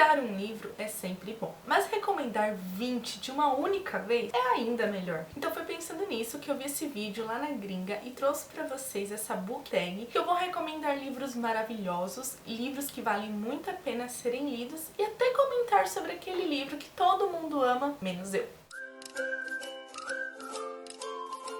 Recomendar um livro é sempre bom, mas recomendar 20 de uma única vez é ainda melhor. Então foi pensando nisso que eu vi esse vídeo lá na gringa e trouxe pra vocês essa book tag, que eu vou recomendar livros maravilhosos, livros que valem muito a pena serem lidos e até comentar sobre aquele livro que todo mundo ama, menos eu.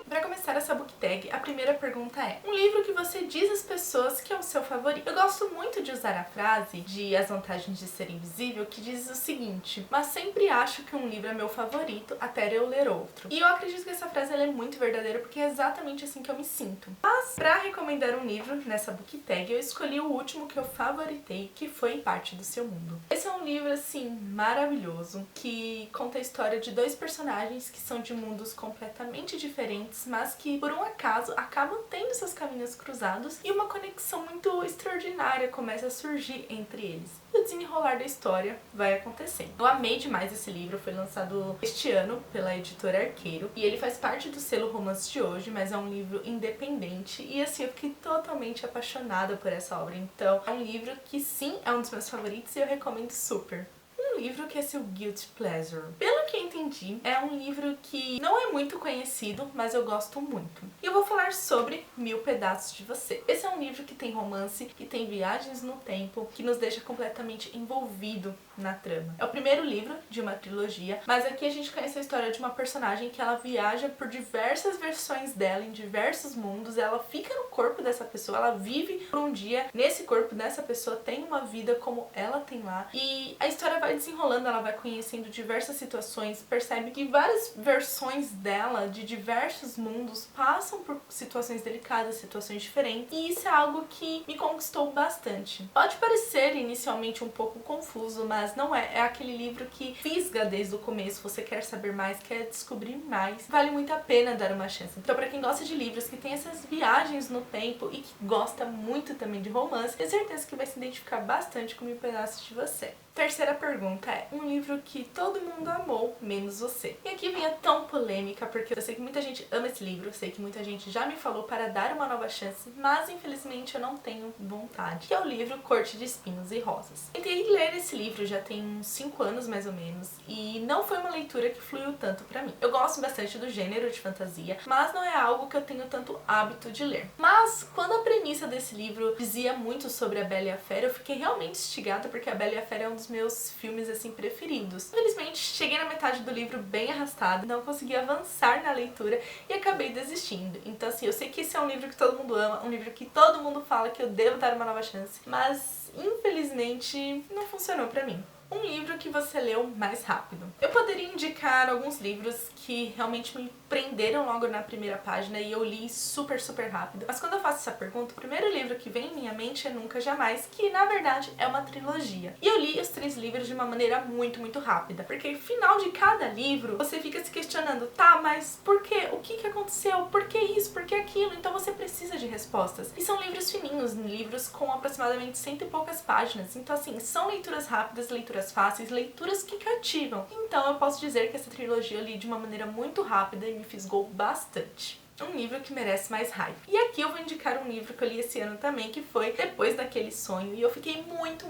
Para começar essa book tag, a primeira pergunta é: um livro que você diz às pessoas que é o seu favorito? Eu gosto muito de usar a frase de As Vantagens de Ser Invisível, que diz o seguinte: mas sempre acho que um livro é meu favorito até eu ler outro. E eu acredito que essa frase ela é muito verdadeira, porque é exatamente assim que eu me sinto. Mas, para recomendar um livro nessa book tag, eu escolhi o último que eu favoritei, que foi Parte do Seu Mundo. Esse é um livro, assim, maravilhoso, que conta a história de dois personagens que são de mundos completamente diferentes, mas que por um acaso acabam tendo seus caminhos cruzados e uma conexão muito extraordinária começa a surgir entre eles. E o desenrolar da história vai acontecendo. Eu amei demais esse livro, foi lançado este ano pela editora Arqueiro e ele faz parte do selo Romance de Hoje, mas é um livro independente e assim, eu fiquei totalmente apaixonada por essa obra. Então, é um livro que sim, é um dos meus favoritos e eu recomendo super. Um livro que é seu guilty pleasure. Pelo que eu entendi, é um livro que não é muito conhecido, mas eu gosto muito. E eu vou falar sobre Mil Pedaços de Você. Esse é um livro que tem romance, que tem viagens no tempo, que nos deixa completamente envolvido na trama. É o primeiro livro de uma trilogia, mas aqui a gente conhece a história de uma personagem que ela viaja por diversas versões dela, em diversos mundos, ela fica no corpo dessa pessoa, ela vive por um dia nesse corpo dessa pessoa, tem uma vida como ela tem lá, e a história vai desenrolando, ela vai conhecendo diversas situações, percebe que várias versões dela, de diversos mundos, passam por situações delicadas, situações diferentes, e isso é algo que me conquistou bastante. Pode parecer inicialmente um pouco confuso, mas não é. É aquele livro que fisga desde o começo, você quer saber mais, quer descobrir mais. Vale muito a pena dar uma chance. Então, pra quem gosta de livros que tem essas viagens no tempo e que gosta muito também de romance, tenho certeza que vai se identificar bastante com Mil Pedaços de Você. Terceira pergunta é: um livro que todo mundo amou, menos você. E aqui vem a tão polêmica, porque eu sei que muita gente ama esse livro, eu sei que muita gente já me falou para dar uma nova chance, mas infelizmente eu não tenho vontade. Que é o livro Corte de Espinhos e Rosas. Tentei ler esse livro já tem uns 5 anos mais ou menos, e não foi uma leitura que fluiu tanto pra mim. Eu gosto bastante do gênero de fantasia, mas não é algo que eu tenho tanto hábito de ler. Mas quando a premissa desse livro dizia muito sobre a Bela e a Fera, eu fiquei realmente instigada, porque a Bela e a Fera é um dos meus filmes assim preferidos. Infelizmente, cheguei na metade do livro bem arrastada, não consegui avançar na leitura e acabei desistindo. Então assim, eu sei que esse é um livro que todo mundo ama, um livro que todo mundo fala que eu devo dar uma nova chance, mas infelizmente não funcionou pra mim. Um livro que você leu mais rápido. Eu poderia indicar alguns livros que realmente me prenderam logo na primeira página e eu li super rápido. Mas quando eu faço essa pergunta, o primeiro livro que vem em minha mente é Nunca Jamais, que na verdade é uma trilogia. E eu li os 3 livros de uma maneira muito rápida, porque no final de cada livro você fica se questionando, tá, mas por quê? O que aconteceu? Por que isso? Por que aquilo? Então você precisa de respostas. E são livros fininhos, livros com aproximadamente 100 e poucas páginas. Então assim, são leituras rápidas, leituras fáceis, leituras que cativam. Então eu posso dizer que essa trilogia eu li de uma maneira muito rápida e me fisgou bastante. Um livro que merece mais hype. E aqui eu vou indicar um livro que eu li esse ano também, que foi Depois Daquele Sonho, e eu fiquei muito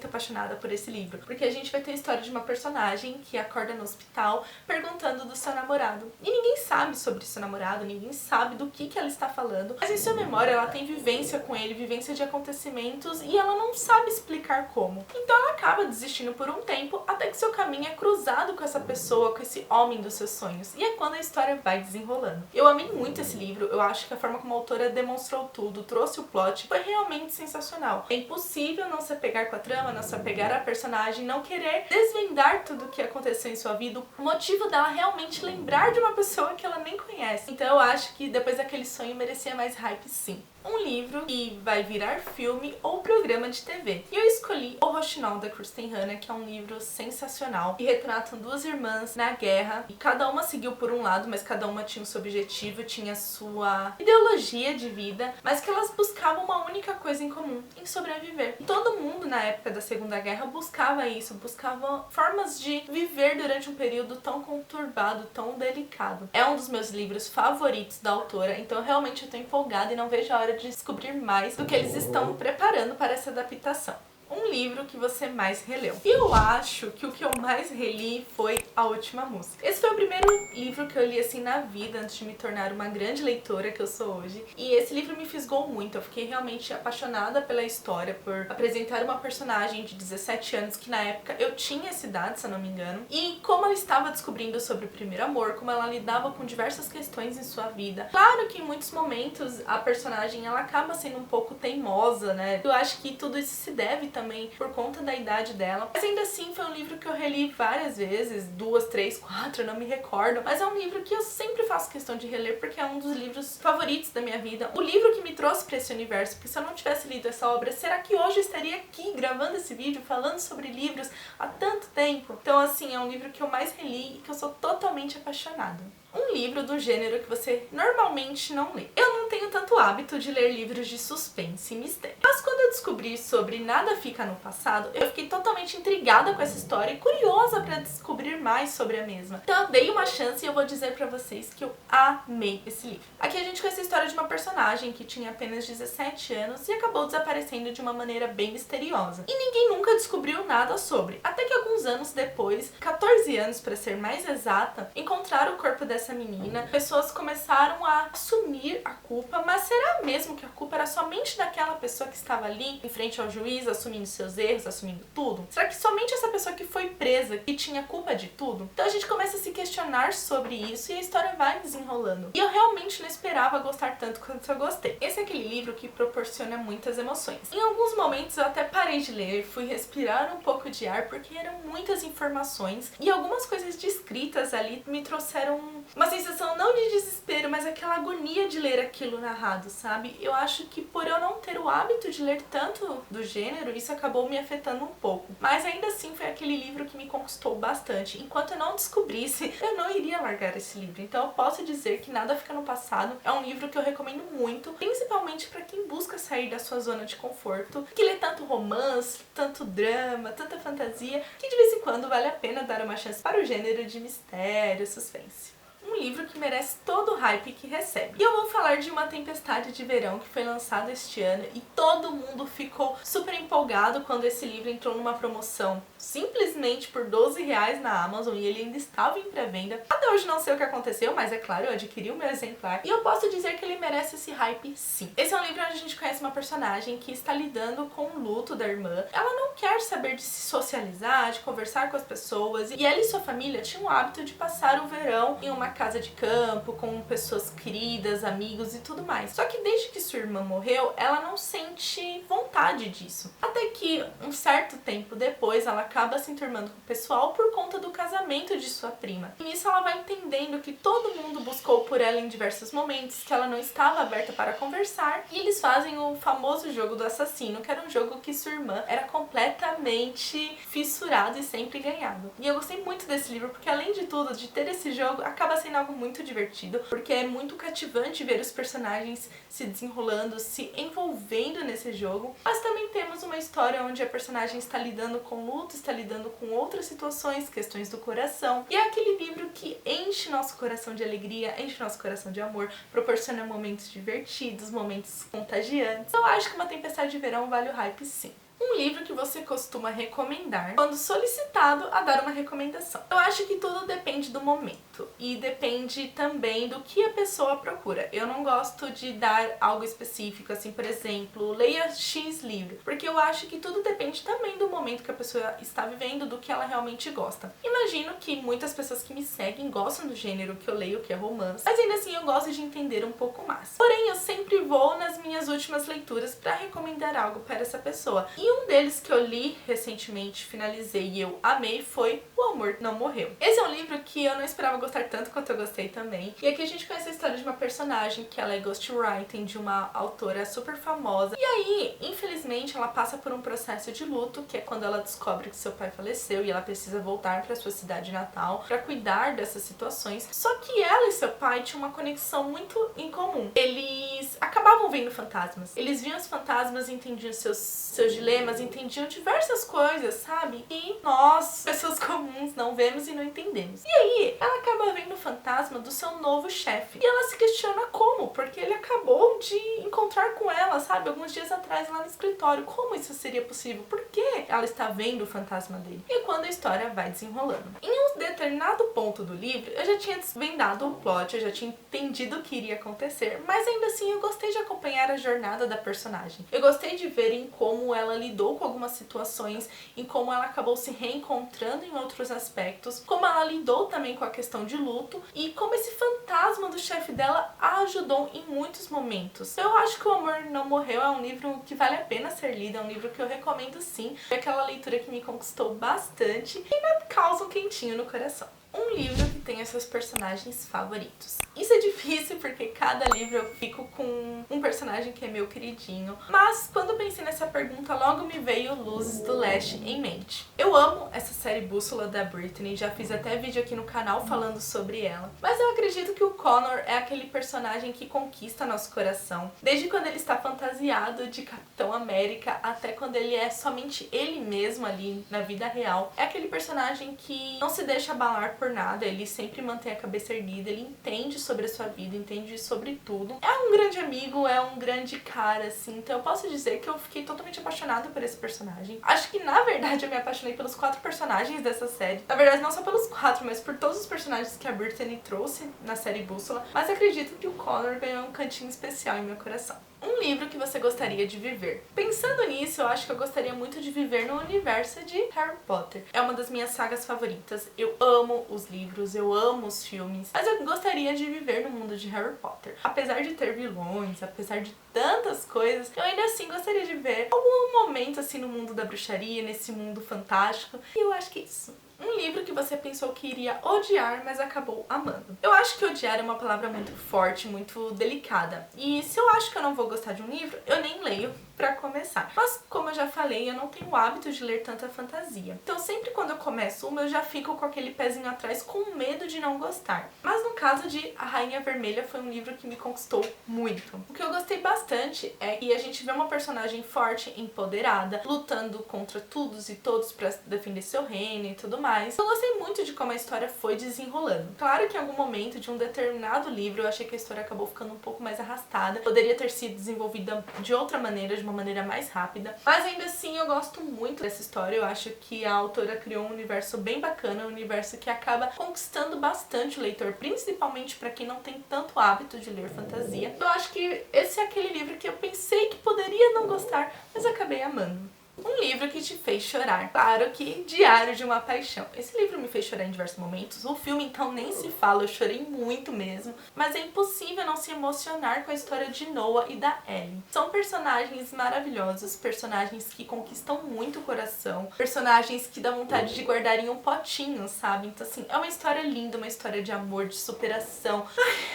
apaixonada por esse livro, porque a gente vai ter a história de uma personagem que acorda no hospital perguntando do seu namorado. E ninguém sabe sobre seu namorado, ninguém sabe do que ela está falando, mas em sua memória ela tem vivência com ele, vivência de acontecimentos, e ela não sabe explicar como. Então ela acaba desistindo por um tempo, até que seu caminho é cruzado com essa pessoa, com esse homem dos seus sonhos. E é quando a história vai desenrolando. Eu amei muito esse livro, eu acho que a forma como a autora demonstrou tudo, trouxe o plot, foi realmente sensacional. É impossível não se apegar com a trama, não se apegar à personagem, não querer desvendar tudo o que aconteceu em sua vida, o motivo dela realmente lembrar de uma pessoa que ela nem conhece. Então eu acho que Depois Daquele Sonho merecia mais hype, sim. Um livro que vai virar filme ou programa de TV. E eu escolhi O Roxinol, da Kristen Hanna, que é um livro sensacional, que retratam 2 irmãs na guerra, e cada uma seguiu por um lado, mas cada uma tinha o seu objetivo, tinha a sua ideologia de vida, mas que elas buscavam uma única coisa em comum, em sobreviver. E todo mundo na época da Segunda Guerra buscava isso, buscava formas de viver durante um período tão conturbado, tão delicado. É um dos meus livros favoritos da autora, então realmente eu tô empolgada e não vejo a hora de descobrir mais do que eles estão preparando para essa adaptação. um livro que você mais releu. E eu acho que o que eu mais reli foi A Última Música. Esse foi o primeiro livro que eu li assim na vida, antes de me tornar uma grande leitora que eu sou hoje. E esse livro me fisgou muito, eu fiquei realmente apaixonada pela história, por apresentar uma personagem de 17 anos, que na época eu tinha essa idade, se eu não me engano, e como ela estava descobrindo sobre o primeiro amor, como ela lidava com diversas questões em sua vida. Claro que em muitos momentos a personagem ela acaba sendo um pouco teimosa, né? Eu acho que tudo isso se deve também por conta da idade dela. Mas ainda assim foi um livro que eu reli várias vezes, 2, 3, 4, eu não me recordo. Mas é um livro que eu sempre faço questão de reler porque é um dos livros favoritos da minha vida. O livro que me trouxe para esse universo, porque se eu não tivesse lido essa obra, será que hoje eu estaria aqui gravando esse vídeo, falando sobre livros há tanto tempo? Então assim, é um livro que eu mais reli e que eu sou totalmente apaixonada. Um livro do gênero que você normalmente não lê. Eu não tenho tanto hábito de ler livros de suspense e mistério. Mas quando eu descobri sobre Nada Fica no Passado, eu fiquei totalmente intrigada com essa história e curiosa para descobrir mais sobre a mesma. Então eu dei uma chance e eu vou dizer pra vocês que eu amei esse livro. Aqui a gente conhece a história de uma personagem que tinha apenas 17 anos e acabou desaparecendo de uma maneira bem misteriosa. E ninguém nunca descobriu nada sobre. Até que alguns anos depois, 14 anos para ser mais exata, encontraram o corpo dessa menina, pessoas começaram a assumir a culpa, mas será mesmo que a culpa era somente daquela pessoa que estava ali em frente ao juiz, assumindo seus erros, assumindo tudo? Será que somente essa pessoa que foi presa que tinha culpa de tudo? Então a gente começa a se questionar sobre isso e a história vai desenrolando. E eu realmente não esperava gostar tanto quanto eu gostei. Esse é aquele livro que proporciona muitas emoções. Em alguns momentos eu até parei de ler, fui respirar um pouco de ar porque eram muitas informações e algumas coisas descritas ali me trouxeram uma sensação não de desespero, mas aquela agonia de ler aquilo narrado, sabe? Eu acho que por eu não ter o hábito de ler tanto do gênero, isso acabou me afetando um pouco. Mas ainda assim foi aquele livro que me conquistou bastante. Enquanto eu não descobrisse, eu não iria largar esse livro. Então eu posso dizer que Nada Fica no Passado é um livro que eu recomendo muito, principalmente para quem busca sair da sua zona de conforto, que lê tanto romance, tanto drama, tanta fantasia, que de vez em quando vale a pena dar uma chance para o gênero de mistério, suspense. Um livro que merece todo o hype que recebe. E eu vou falar de Uma Tempestade de Verão, que foi lançado este ano e todo mundo ficou super empolgado quando esse livro entrou numa promoção simplesmente por R$ 12 na Amazon e ele ainda estava em pré-venda. Até hoje não sei o que aconteceu, mas é claro, eu adquiri o meu exemplar e eu posso dizer que ele merece esse hype sim. Esse é um livro onde a gente conhece uma personagem que está lidando com o luto da irmã. Ela não quer saber de se socializar, de conversar com as pessoas e ela e sua família tinham o hábito de passar o verão em uma casa de campo, com pessoas queridas, amigos e tudo mais. Só que desde que sua irmã morreu, ela não sente vontade disso. Até que um certo tempo depois, ela acaba se enturmando com o pessoal por conta do casamento de sua prima. E nisso ela vai entendendo que todo mundo buscou por ela em diversos momentos, que ela não estava aberta para conversar, e eles fazem o famoso jogo do assassino, que era um jogo que sua irmã era completamente fissurada e sempre ganhava. E eu gostei muito desse livro, porque além de tudo, de ter esse jogo, acaba sendo algo muito divertido, porque é muito cativante ver os personagens se desenrolando, se envolvendo nesse jogo. Mas também temos uma história onde a personagem está lidando com luto, está lidando com outras situações, questões do coração. E é aquele livro que enche nosso coração de alegria, enche nosso coração de amor, proporciona momentos divertidos, momentos contagiantes. Eu acho que Uma Tempestade de Verão vale o hype sim. Um livro que você costuma recomendar quando solicitado a dar uma recomendação. Eu acho que tudo depende do momento e depende também do que a pessoa procura. Eu não gosto de dar algo específico, assim, por exemplo, leia X livro, porque eu acho que tudo depende também do momento que a pessoa está vivendo, do que ela realmente gosta. Imagino que muitas pessoas que me seguem gostam do gênero que eu leio, que é romance, mas ainda assim eu gosto de entender um pouco mais. Porém, eu sempre vou nas minhas últimas leituras para recomendar algo para essa pessoa. E um deles que eu li recentemente, finalizei e eu amei foi O Amor Não Morreu. Esse é um livro que eu não esperava gostar tanto quanto eu gostei também. E aqui a gente conhece a história de uma personagem que ela é ghostwriting de uma autora super famosa. E aí, infelizmente, ela passa por um processo de luto, que é quando ela descobre que seu pai faleceu e ela precisa voltar para sua cidade natal para cuidar dessas situações. Só que ela e seu pai tinham uma conexão muito em comum. Eles acabavam vendo fantasmas. Eles viam os fantasmas, entendiam seus dilemas, entendiam diversas coisas, sabe? E nós, pessoas comuns, não vemos e não entendemos. E aí, ela acaba vendo o fantasma do seu novo chefe. E ela se questiona como, porque ele acabou de encontrar com ela, sabe? Alguns dias atrás lá no escritório. Como isso seria possível? Por que ela está vendo o fantasma dele? E quando a história vai desenrolando. Em um determinado ponto do livro, eu já tinha desvendado o plot, eu já tinha entendido o que iria acontecer, mas ainda assim eu gostei de acompanhar a jornada da personagem. Eu gostei de ver em como ela lidou com algumas situações, em como ela acabou se reencontrando em outros aspectos, como ela lidou também com a questão de luto e como esse fantasma do chefe dela a ajudou em muitos momentos. Eu acho que O Amor Não Morreu é um livro que vale a pena ser lido, é um livro que eu recomendo sim. É aquela leitura que me conquistou bastante e me causa um quentinho no coração. Um livro que tem os seus personagens favoritos. Isso é difícil porque cada livro eu fico com um personagem que é meu queridinho. Mas quando eu pensei nessa pergunta, logo me veio Luzes do Leste em mente. Eu amo essa série Bússola da Britney, já fiz até vídeo aqui no canal falando sobre ela. Mas eu acredito que o Connor é aquele personagem que conquista nosso coração. Desde quando ele está fantasiado de Capitão América até quando ele é somente ele mesmo ali na vida real. É aquele personagem que não se deixa abalar por nada, ele sempre mantém a cabeça erguida, ele entende sobre a sua vida, entende sobre tudo. É um grande amigo, é um grande cara, assim, então eu posso dizer que eu fiquei totalmente apaixonada por esse personagem. Acho que, na verdade, eu me apaixonei pelos 4 personagens dessa série. Na verdade, não só pelos 4, mas por todos os personagens que a Britney trouxe na série Bússola, mas acredito que o Connor ganhou um cantinho especial em meu coração. Um livro que você gostaria de viver. Pensando nisso, eu acho que eu gostaria muito de viver no universo de Harry Potter. É uma das minhas sagas favoritas. Eu amo os livros, eu amo os filmes, mas eu gostaria de viver no mundo de Harry Potter. Apesar de ter vilões, apesar de tantas coisas, eu ainda assim gostaria de ver algum momento assim no mundo da bruxaria, nesse mundo fantástico. E eu acho que é isso. Um livro que você pensou que iria odiar, mas acabou amando. Eu acho que odiar é uma palavra muito forte, muito delicada. E se eu acho que eu não vou gostar de um livro, eu nem leio pra começar. Mas, como eu já falei, eu não tenho o hábito de ler tanta fantasia. Então, sempre quando eu começo uma, eu já fico com aquele pezinho atrás, com medo de não gostar. Mas no caso de A Rainha Vermelha, foi um livro que me conquistou muito. O que eu gostei bastante é que a gente vê uma personagem forte, empoderada, lutando contra todos e todos pra defender seu reino e tudo mais. Eu gostei muito de como a história foi desenrolando. Claro que em algum momento de um determinado livro, eu achei que a história acabou ficando um pouco mais arrastada. Poderia ter sido desenvolvida de outra maneira, de uma maneira mais rápida. Mas ainda assim eu gosto muito dessa história. Eu acho que a autora criou um universo bem bacana, um universo que acaba conquistando bastante o leitor, principalmente para quem não tem tanto hábito de ler fantasia. Eu acho que esse é aquele livro que eu pensei que poderia não gostar, mas acabei amando. Um livro que te fez chorar. Claro que Diário de uma Paixão. Esse livro me fez chorar em diversos momentos. O filme, então, nem se fala. Eu chorei muito mesmo. Mas é impossível não se emocionar com a história de Noah e da Ellie. São personagens maravilhosos. Personagens que conquistam muito o coração. Personagens que dá vontade de guardar em um potinho, sabe? Então, assim, é uma história linda. Uma história de amor, de superação.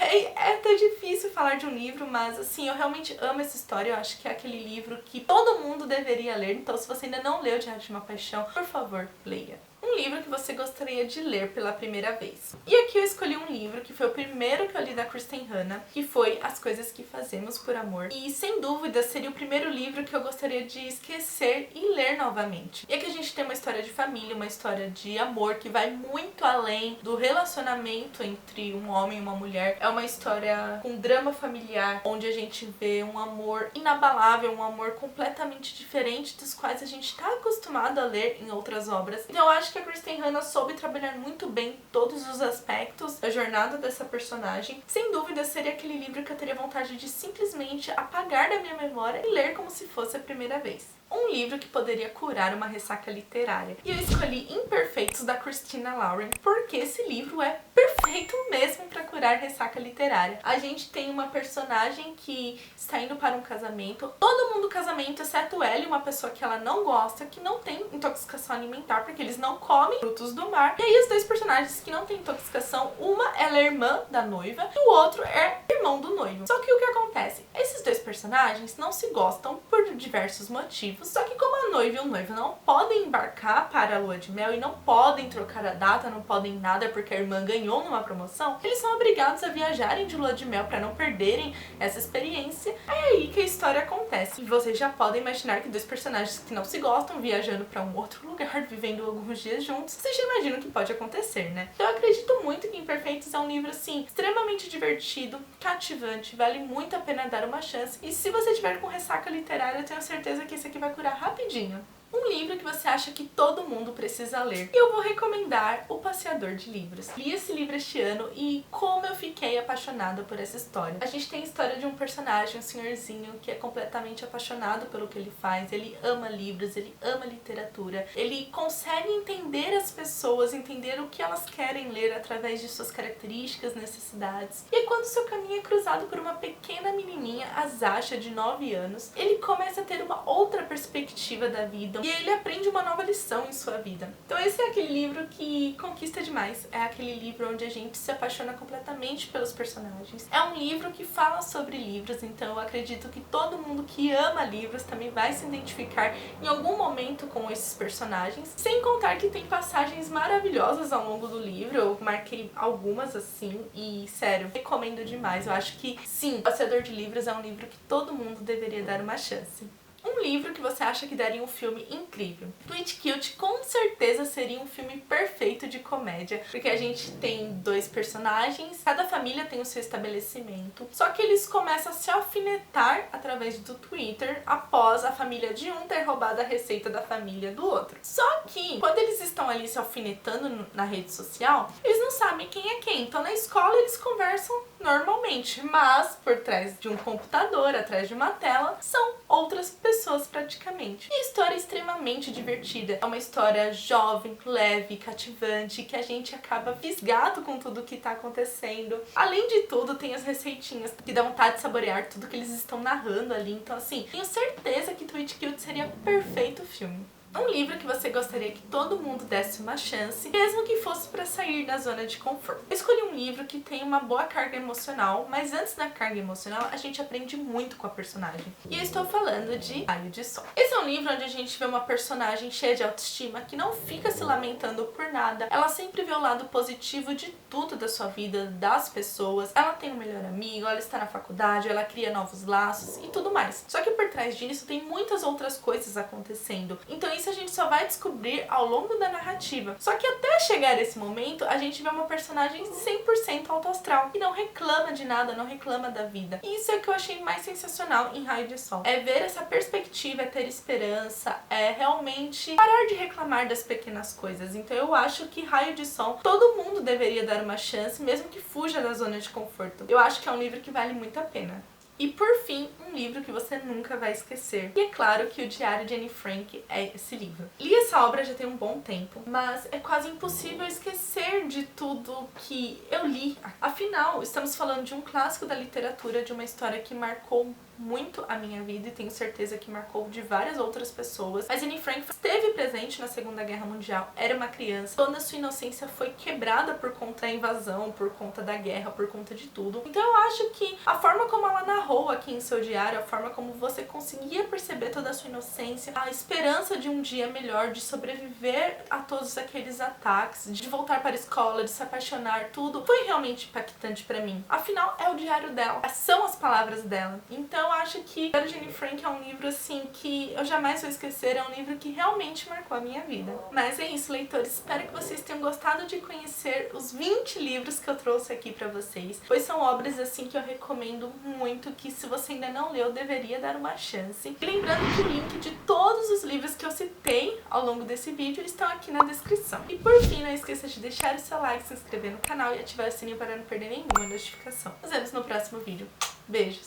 É até difícil falar de um livro, mas, assim, eu realmente amo essa história. Eu acho que é aquele livro que todo mundo deveria ler. Então, se você ainda não leu Diário de uma Paixão, por favor, leia. Um livro que você gostaria de ler pela primeira vez. E aqui eu escolhi um livro que foi o primeiro que eu li da Kristen Hanna, que foi As Coisas que Fazemos por Amor. E sem dúvida seria o primeiro livro que eu gostaria de esquecer e ler novamente. E aqui a gente tem uma história de família, uma história de amor que vai muito além do relacionamento entre um homem e uma mulher. É uma história com drama familiar, onde a gente vê um amor inabalável, um amor completamente diferente dos quais a gente está acostumado a ler em outras obras. Então eu acho que a Kristen Hanna soube trabalhar muito bem todos os aspectos da jornada dessa personagem. Sem dúvida, seria aquele livro que eu teria vontade de simplesmente apagar da minha memória e ler como se fosse a primeira vez. Um livro que poderia curar uma ressaca literária. E eu escolhi Imperfeitos, da Christina Lauren, porque esse livro é perfeito mesmo para curar ressaca literária. A gente tem uma personagem que está indo para um casamento, todo mundo do casamento, exceto ela e uma pessoa que ela não gosta, que não tem intoxicação alimentar, porque eles não comem frutos do mar. E aí os dois personagens que não têm intoxicação, uma ela é irmã da noiva e o outro é irmão do noivo. Só que o que acontece? Esses dois personagens não se gostam por diversos motivos, só que como a noiva e o noivo não podem embarcar para a lua de mel e não podem trocar a data, não podem nada porque a irmã ganhou numa promoção, eles são obrigados a viajarem de lua de mel para não perderem essa experiência. É aí que a história acontece. E vocês já podem imaginar que dois personagens que não se gostam viajando para um outro lugar, vivendo alguns dias juntos, vocês já imaginam o que pode acontecer, né? Então eu acredito muito que Imperfeitos é um livro, assim, extremamente divertido, cativante, vale muito a pena dar uma chance. E se você tiver com ressaca literária, eu tenho certeza que esse aqui vai curar rapidinho. Um livro que você acha que todo mundo precisa ler. Eu vou recomendar O Passeador de Livros. Li esse livro este ano e como eu fiquei apaixonada por essa história. A gente tem a história de um personagem, um senhorzinho, que é completamente apaixonado pelo que ele faz. Ele ama livros, ele ama literatura. Ele consegue entender as pessoas, entender o que elas querem ler através de suas características, necessidades. E quando seu caminho é cruzado por uma pequena menininha, a Zasha, de 9 anos, ele começa a ter uma outra perspectiva da vida. E ele aprende uma nova lição em sua vida. Então esse é aquele livro que conquista demais. É aquele livro onde a gente se apaixona completamente pelos personagens. É um livro que fala sobre livros, então eu acredito que todo mundo que ama livros também vai se identificar em algum momento com esses personagens. Sem contar que tem passagens maravilhosas ao longo do livro. Eu marquei algumas assim e, sério, recomendo demais. Eu acho que, sim, Passeador de Livros é um livro que todo mundo deveria dar uma chance. Um livro que você acha que daria um filme incrível. Sweet Cute com certeza seria um filme perfeito de comédia, porque a gente tem dois personagens, cada família tem o seu estabelecimento, só que eles começam a se alfinetar através do Twitter após a família de um ter roubado a receita da família do outro. Só que quando eles estão ali se alfinetando na rede social, eles não sabem quem é quem. Então na escola eles conversam normalmente, mas por trás de um computador, atrás de uma tela, são outras pessoas praticamente. E a história é extremamente divertida. É uma história jovem, leve, cativante, que a gente acaba fisgado com tudo que tá acontecendo. Além de tudo, tem as receitinhas que dá vontade de saborear tudo que eles estão narrando ali. Então assim, tenho certeza que Sweet Cute seria perfeito filme. Um livro que você gostaria que todo mundo desse uma chance, mesmo que fosse para sair da zona de conforto. Eu escolhi um livro que tem uma boa carga emocional, mas antes da carga emocional, a gente aprende muito com a personagem. E eu estou falando de Raio de Sol. Esse é um livro onde a gente vê uma personagem cheia de autoestima, que não fica se lamentando por nada. Ela sempre vê o lado positivo de tudo da sua vida, das pessoas. Ela tem um melhor amigo, ela está na faculdade, ela cria novos laços e tudo mais. Só que por trás disso tem muitas outras coisas acontecendo. Então isso a gente só vai descobrir ao longo da narrativa. Só que até chegar esse momento, a gente vê uma personagem 100% alto astral, que não reclama de nada, não reclama da vida. E isso é o que eu achei mais sensacional em Raio de Sol. É ver essa perspectiva, é ter esperança, é realmente parar de reclamar das pequenas coisas. Então eu acho que Raio de Sol, todo mundo deveria dar uma chance, mesmo que fuja da zona de conforto. Eu acho que é um livro que vale muito a pena. E por fim, um livro que você nunca vai esquecer. E é claro que o Diário de Anne Frank é esse livro. Li essa obra já tem um bom tempo, mas é quase impossível esquecer de tudo que eu li. Afinal, estamos falando de um clássico da literatura, de uma história que marcou muito a minha vida e tenho certeza que marcou de várias outras pessoas. Mas Anne Frank esteve presente na Segunda Guerra Mundial, era uma criança, toda a sua inocência foi quebrada por conta da invasão, por conta da guerra, por conta de tudo. Então eu acho que a forma como ela narrou aqui em seu diário, a forma como você conseguia perceber toda a sua inocência, a esperança de um dia melhor, de sobreviver a todos aqueles ataques, de voltar para a escola, de se apaixonar, tudo, foi realmente impactante pra mim. Afinal, é o diário dela, são as palavras dela. Então eu acho que Diário de Anne Frank é um livro assim que eu jamais vou esquecer, é um livro que realmente marcou a minha vida. Mas é isso, leitores, espero que vocês tenham gostado de conhecer os 20 livros que eu trouxe aqui pra vocês, pois são obras assim que eu recomendo muito, que se você ainda não leu, deveria dar uma chance. E lembrando que o link de todos os livros que eu citei ao longo desse vídeo estão aqui na descrição. E por fim, não esqueça de deixar o seu like, se inscrever no canal e ativar o sininho para não perder nenhuma notificação. Nos vemos no próximo vídeo. Beijos!